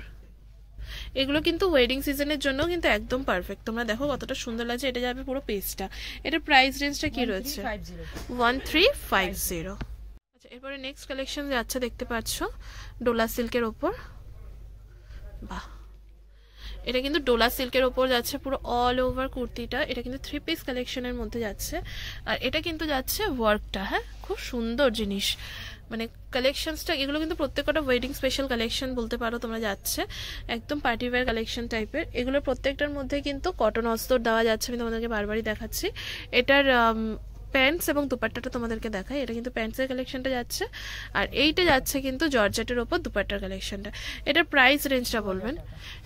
এগুলো কিন্তু ওয়েডিং সিজনের জন্য কিন্তু একদম পারফেক্ট। তোমরা দেখো কতটা সুন্দর লাগছে, এটা যাবে পুরো পেজটা। এটার প্রাইস রেঞ্জটা কি রয়েছে? 1350। আচ্ছা, এরপরে নেক্সট কালেকশন যাচ্ছে, দেখতে পাচ্ছ ডোলা সিল্কের ওপর, বাহ, এটা কিন্তু ডোলা সিল্কের ওপর যাচ্ছে পুরো অল ওভার কুর্তিটা। এটা কিন্তু 3 পিস কালেকশনের মধ্যে যাচ্ছে, আর এটা কিন্তু যাচ্ছে ওয়ার্কটা, হ্যাঁ, খুব সুন্দর জিনিস। মানে কালেকশনসটা এগুলো কিন্তু প্রত্যেকটা ওয়েডিং স্পেশাল কালেকশন বলতে পারো তোমরা, যাচ্ছে একদম পার্টি ওয়্যার কালেকশন টাইপের। এগুলো প্রত্যেকটার মধ্যে কিন্তু কটন অস্তর দেওয়া যাচ্ছে, আমি তোমাদেরকে বারবারই দেখাচ্ছি। এটার প্যান্টস এবং দুপাট্টাটা তোমাদেরকে দেখাই। এটা কিন্তু প্যান্টসের কালেকশনটা যাচ্ছে, আর এইটা যাচ্ছে কিন্তু জর্জেটের ওপর দুপাট্টার কালেকশনটা। এটার প্রাইস রেঞ্জটা বলবেন?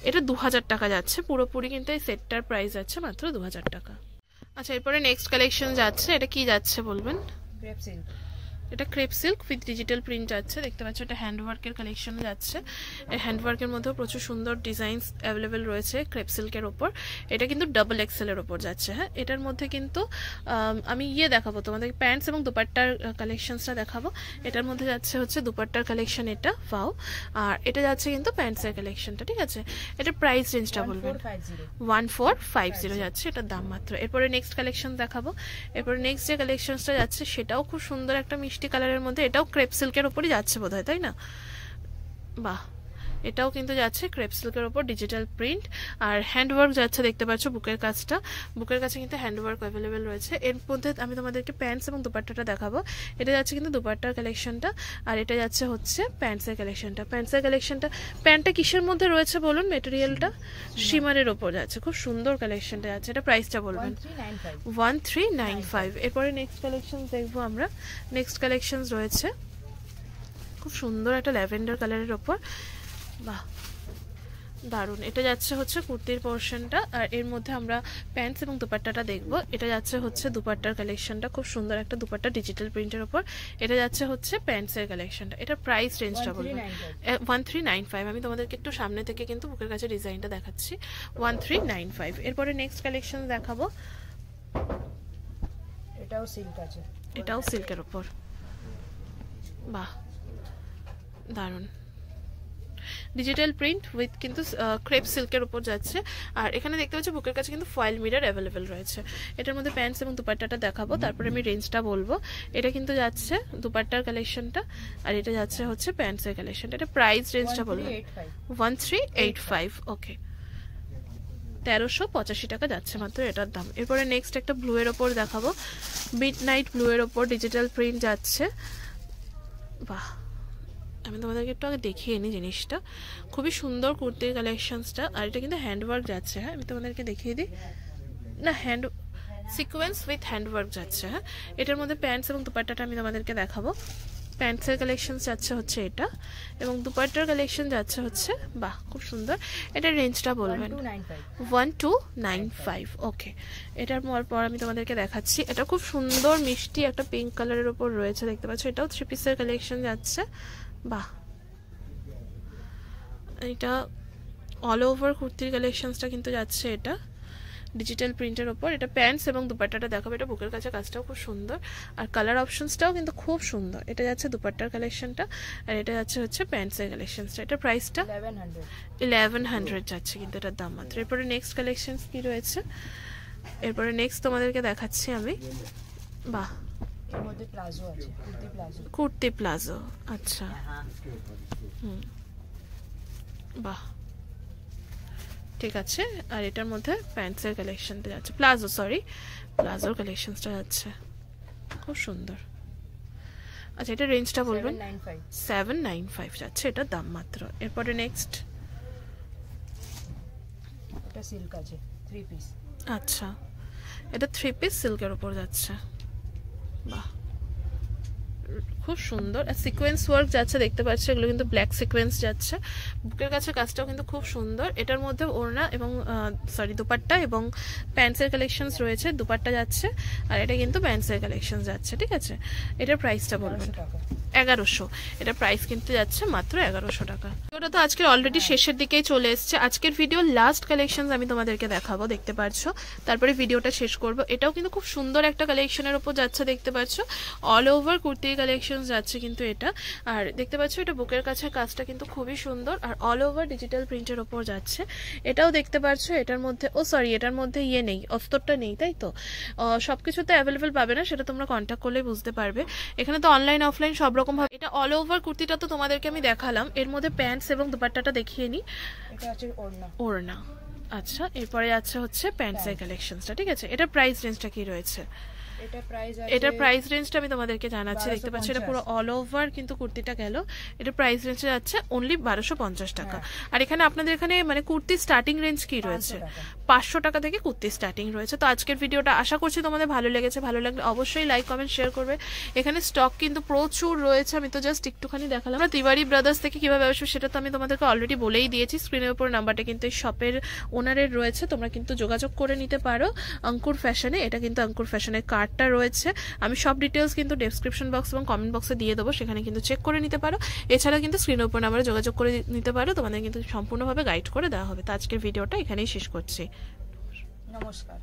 এটা 2000 টাকা যাচ্ছে পুরোপুরি, কিন্তু এই সেটটার প্রাইস যাচ্ছে মাত্র 2000 টাকা। আচ্ছা, এরপরে নেক্সট কালেকশন যাচ্ছে, এটা কি যাচ্ছে বলবেন? ক্রেপ সিল্ক, এটা crepe silk with digital print যাচ্ছে, দেখতে পাচ্ছ। এটা হ্যান্ডওয়ার্কের কালেকশন যাচ্ছে, এই হ্যান্ডওয়ার্কের মধ্যেও প্রচুর সুন্দর ডিজাইনস অ্যাভেলেবেল রয়েছে ক্রেপ সিল্কের ওপর। এটা কিন্তু ডাবল এক্সেল এর ওপর যাচ্ছে, হ্যাঁ। এটার মধ্যে কিন্তু আমি দেখাবো তোমাদের প্যান্টস এবং দুপাট্টার কালেকশনসটা দেখাবো। এটার মধ্যে যাচ্ছে হচ্ছে দুপাট্টার কালেকশন, এটা ওয়াও, আর এটা যাচ্ছে কিন্তু প্যান্টসের কালেকশনটা, ঠিক আছে। এটার প্রাইস রেঞ্জটা বলবেন? 1450 যাচ্ছে এটার দাম মাত্র। এরপরে নেক্সট কালেকশন দেখাবো। এরপরে নেক্সট যে কালেকশনসটা যাচ্ছে সেটাও খুব সুন্দর, একটা মিষ্টি কালারের মধ্যে। এটাও ক্রেপ সিল্কের ওপরই যাচ্ছে বোধহয়, তাই না? বাহ, এটাও কিন্তু যাচ্ছে ক্রেপ সিল্কের ওপর ডিজিটাল প্রিন্ট, আর হ্যান্ডওয়ার্ক যাচ্ছে, দেখতে পাচ্ছ বুকের কাজটা। বুকের কাছে কিন্তু হ্যান্ডওয়ার্ক অ্যাভেলেবেল রয়েছে। এর মধ্যে আমি তোমাদেরকে প্যান্টস এবং দুপাট্টাটা দেখাবো। এটা যাচ্ছে কিন্তু দুপাট্টার কালেকশনটা, আর এটা যাচ্ছে হচ্ছে প্যান্টসের কালেকশনটা। প্যান্টসের কালেকশনটা, প্যান্টটা কিসের মধ্যে রয়েছে বলুন? মেটেরিয়ালটা শিমারের ওপর যাচ্ছে, খুব সুন্দর কালেকশনটা যাচ্ছে। এটা প্রাইসটা বলবেন? 1395। এরপরে নেক্সট কালেকশন দেখবো আমরা। নেক্সট কালেকশন রয়েছে খুব সুন্দর একটা ল্যাভেন্ডার কালারের ওপর, বাহ, দারুণ। এটা যাচ্ছে হচ্ছে কুর্তির পোর্শনটা, আর এর মধ্যে আমরা প্যান্টস এবং দুপাট্টাটা দেখবো। এটা যাচ্ছে হচ্ছে দুপাট্টার কালেকশনটা, খুব সুন্দর একটা দুপাট্টা ডিজিটাল প্রিন্টের ওপর। এটা যাচ্ছে হচ্ছে প্যান্টসের কালেকশনটা। এটা প্রাইস রেঞ্জটা বলবো? 1395। আমি তোমাদেরকে একটু সামনে থেকে কিন্তু বুকের কাছে ডিজাইনটা দেখাচ্ছি। 1395। এরপরে নেক্সট কালেকশন দেখাবো। এটাও সিল্ক আছে, এটাও সিল্কের ওপর, বাহ, দারুণ। ডিজিটাল প্রিন্ট উইথ কিন্তু ক্রেপ সিল্কের উপর যাচ্ছে, আর এখানে দেখতে পাচ্ছি বুকের কাছে কিন্তু ফয়েল মিরর অ্যাভেলেবেল রয়েছে। এটার মধ্যে প্যান্টস এবং দুপাট্টাটা দেখাবো, তারপরে আমি রেঞ্জটা বলবো। এটা কিন্তু যাচ্ছে দুপাট্টার কালেকশনটা, আর এটা যাচ্ছে হচ্ছে প্যান্টসের কালেকশনটা। এটা প্রাইস রেঞ্জটা বলবো? 1385। ওকে, 1385 টাকা যাচ্ছে মাত্র এটার দাম। এরপরে নেক্সট একটা ব্লু এর ওপর দেখাবো। মিড নাইট ব্লু এর ওপর ডিজিটাল প্রিন্ট যাচ্ছে, বাহ, আমি তোমাদেরকে একটু আগে দেখিয়ে নিই জিনিসটা। খুবই সুন্দর কুর্তির কালেকশনসটা, আর এটা কিন্তু হ্যান্ডওয়ার্ক যাচ্ছে, হ্যাঁ, আমি তোমাদেরকে দেখিয়ে দিই না, হ্যান্ড সিকোয়েন্স উইথ হ্যান্ডওয়ার্ক যাচ্ছে, হ্যাঁ। এটার মধ্যে প্যান্টস এবং দুপাট্টাটা আমি তোমাদেরকে দেখাবো। প্যান্টসের কালেকশন যাচ্ছে হচ্ছে এটা, এবং দুপাট্টার কালেকশন যাচ্ছে হচ্ছে, বাহ, খুব সুন্দর। এটার রেঞ্জটা বলবেন? 1295। ওকে, এটার পর আমি তোমাদেরকে দেখাচ্ছি। এটা খুব সুন্দর মিষ্টি একটা পিঙ্ক কালারের ওপর রয়েছে, দেখতে পাচ্ছ। এটাও 3 পিসের কালেকশন যাচ্ছে, বাহ, এটা অল ওভার কুর্তির কালেকশনসটা কিন্তু যাচ্ছে এটা ডিজিটাল প্রিন্টের ওপর। এটা প্যান্টস এবং দুপাট্টাটা দেখাবো। এটা বুকের কাছে কাজটাও খুব সুন্দর, আর কালার অপশনসটাও কিন্তু খুব সুন্দর। এটা যাচ্ছে দুপাট্টার কালেকশনটা, আর এটা যাচ্ছে হচ্ছে প্যান্টসের কালেকশনসটা। এটা প্রাইসটা 1100 যাচ্ছে কিন্তু এটার দাম মাত্র। এরপরে নেক্সট কালেকশন কি রয়েছে? এরপরে নেক্সট তোমাদেরকে দেখাচ্ছি আমি। বাহ, এর মধ্যে প্লাজো আছে, কুর্তি প্লাজো। কুর্তি প্লাজো, আচ্ছা। বাহ, ঠিক আছে। আর এটার মধ্যে প্যান্টসের কালেকশনটা যাচ্ছে, প্লাজো সরি প্লাজোর কালেকশনটা যাচ্ছে, খুব সুন্দর। আচ্ছা, এটা রেঞ্জটা বলবেন? 795 যাচ্ছে এটার দাম মাত্র। এরপরে নেক্সট, এটা সিল্ক আছে 3 পিস। আচ্ছা, এটা 3 পিস সিল্কের উপর যাচ্ছে। বাহ, খুব সুন্দর। আর সিকোয়েন্স ওয়ার্ক যাচ্ছে দেখতে পাচ্ছ, এগুলো কিন্তু ব্ল্যাক সিকোয়েন্স যাচ্ছে। বুকের কাছে কাজটাও কিন্তু খুব সুন্দর। এটার মধ্যে ওড়না এবং সরি দুপাট্টা এবং প্যান্টসের কালেকশনস রয়েছে, দুপাট্টা যাচ্ছে। আর এটা কিন্তু প্যান্টসের কালেকশন যাচ্ছে, ঠিক আছে। এটার প্রাইসটা বলবেন? 1100। এটা প্রাইস কিন্তু যাচ্ছে মাত্র 1100 টাকা। ওটা তো আজকের অলরেডি শেষের দিকেই চলে এসছে। আজকের ভিডিও লাস্ট কালেকশন আমি তোমাদেরকে দেখাবো, দেখতে পাচ্ছ। তারপরে ভিডিওটা শেষ করব। এটাও কিন্তু খুব সুন্দর একটা কালেকশনের উপর যাচ্ছে, দেখতে পাচ্ছ। অল ওভার কুর্তির কালেকশন যাচ্ছে কিন্তু এটা। আর দেখতে পাচ্ছ এটা বুকের কাছে কাজটা কিন্তু খুবই সুন্দর, আর অল ওভার ডিজিটাল প্রিন্টের উপর যাচ্ছে। এটাও দেখতে পাচ্ছ। এটার মধ্যে এটার মধ্যে ইয়ে নেই, অস্তরটা নেই, তাই তো? সবকিছুতে অ্যাভেলেবেল পাবে না, সেটা তোমরা কন্ট্যাক্ট করলেই বুঝতে পারবে। এখানে তো অনলাইন অফলাইন সব রকম ভাবে। এটা অল ওভার কুর্তিটা তো তোমাদেরকে আমি দেখালাম, এর মধ্যে প্যান্টস এবং দুপাট্টাটা দেখিয়ে নি। এটা আছে ওড়না। ওড়না, আচ্ছা। এরপরে আছে হচ্ছে প্যান্টসের কালেকশনসটা, ঠিক আছে। এটা প্রাইস রেঞ্জটা কি রয়েছে? এটার প্রাইস রেঞ্জটা আমি তোমাদেরকে জানাচ্ছি, দেখতে পাচ্ছি। এটা পুরো অল ওভার কিন্তু কুর্তিটা গেল। এটা প্রাইস রেঞ্জে যাচ্ছে অনলি 1250 টাকা। আর এখানে আপনাদের এখানে মানে কুর্তির স্টার্টিং রেঞ্জ কি রয়েছে? 500 টাকা থেকে কুর্তি স্টার্টিং রয়েছে। তো আজকের ভিডিওটা আশা করছি তোমাদের ভালো লেগেছে। ভালো লাগলে অবশ্যই লাইক কমেন্ট শেয়ার করবে। এখানে স্টক কিন্তু প্রচুর রয়েছে, আমি তো জাস্ট একটুখানি দেখালাম। তিওয়ারি ব্রাদার্স থেকে কিভাবে আসবে সেটা তো আমি তোমাদেরকে অলরেডি বলেই দিয়েছি। স্ক্রিনের উপর নাম্বারটা কিন্তু এই শপের ওনারের রয়েছে, তোমরা কিন্তু যোগাযোগ করে নিতে পারো অঙ্কুর ফ্যাশনে। এটা কিন্তু অঙ্কুর ফ্যাশনের কার্ডটা রয়েছে, আমি সব ডিটেলস কিন্তু ডেসক্রিপশন বক্স এবং কমেন্ট বক্সে দিয়ে দেবো, সেখানে কিন্তু চেক করে নিতে পারো। এছাড়া কিন্তু স্ক্রিনের উপর নাম্বারে যোগাযোগ করে নিতে পারো, তোমাদের কিন্তু সম্পূর্ণভাবে গাইড করে দেওয়া হবে। তো আজকের ভিডিওটা এখানেই শেষ করছি। নমস্কার।